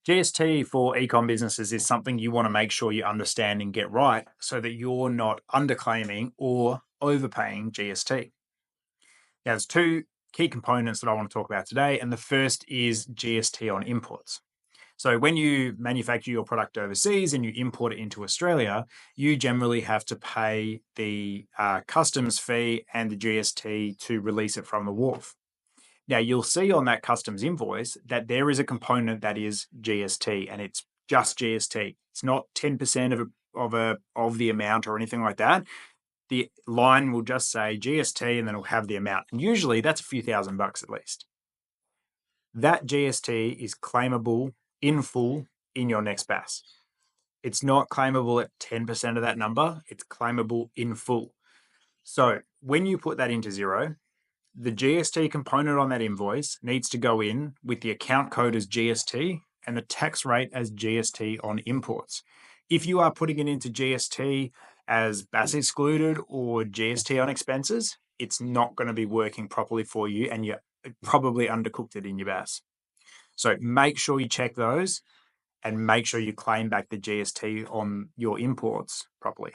GST for ecom businesses is something you want to make sure you understand and get right so that you're not underclaiming or overpaying GST. Now, there's two key components that I want to talk about today, and the first is GST on imports. So, when you manufacture your product overseas and you import it into Australia, you generally have to pay the customs fee and the GST to release it from the wharf. Now, you'll see on that customs invoice that there is a component that is GST, and it's just GST. It's not 10% of the amount or anything like that. The line will just say GST, and then it'll have the amount. And usually that's a few $1,000s at least. That GST is claimable in full in your next BAS. It's not claimable at 10% of that number. It's claimable in full. So when you put that into Xero, the GST component on that invoice needs to go in with the account code as GST and the tax rate as GST on imports. If you are putting it into GST as BAS excluded or GST on expenses, it's not going to be working properly for you, and you probably undercooked it in your BAS. So make sure you check those and make sure you claim back the GST on your imports properly.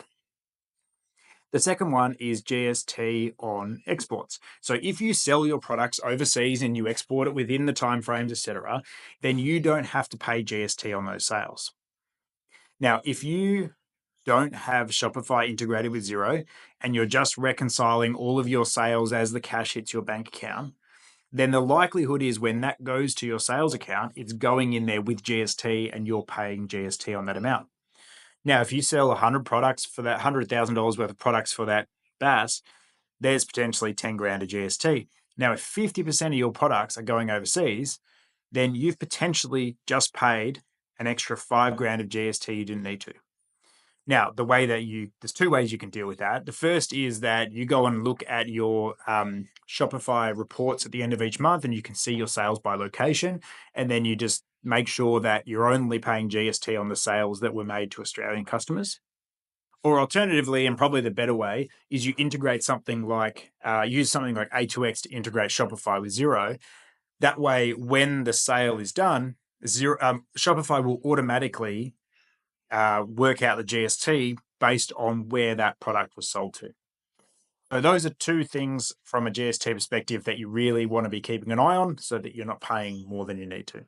The second one is GST on exports. So if you sell your products overseas and you export it within the timeframes, etc., then you don't have to pay GST on those sales. Now, if you don't have Shopify integrated with Xero and you're just reconciling all of your sales as the cash hits your bank account, then the likelihood is when that goes to your sales account, it's going in there with GST and you're paying GST on that amount. Now, if you sell 100 products for that $100,000 worth of products for that BAS, there's potentially 10 grand of GST. Now, if 50% of your products are going overseas, then you've potentially just paid an extra 5 grand of GST you didn't need to. Now, there's two ways you can deal with that. The first is that you go and look at your Shopify reports at the end of each month and you can see your sales by location. And then you just make sure that you're only paying GST on the sales that were made to Australian customers. Or alternatively, and probably the better way, is you integrate something like, use something like A2X to integrate Shopify with Xero. That way, when the sale is done, Shopify will automatically work out the GST based on where that product was sold to. So those are two things from a GST perspective that you really want to be keeping an eye on so that you're not paying more than you need to.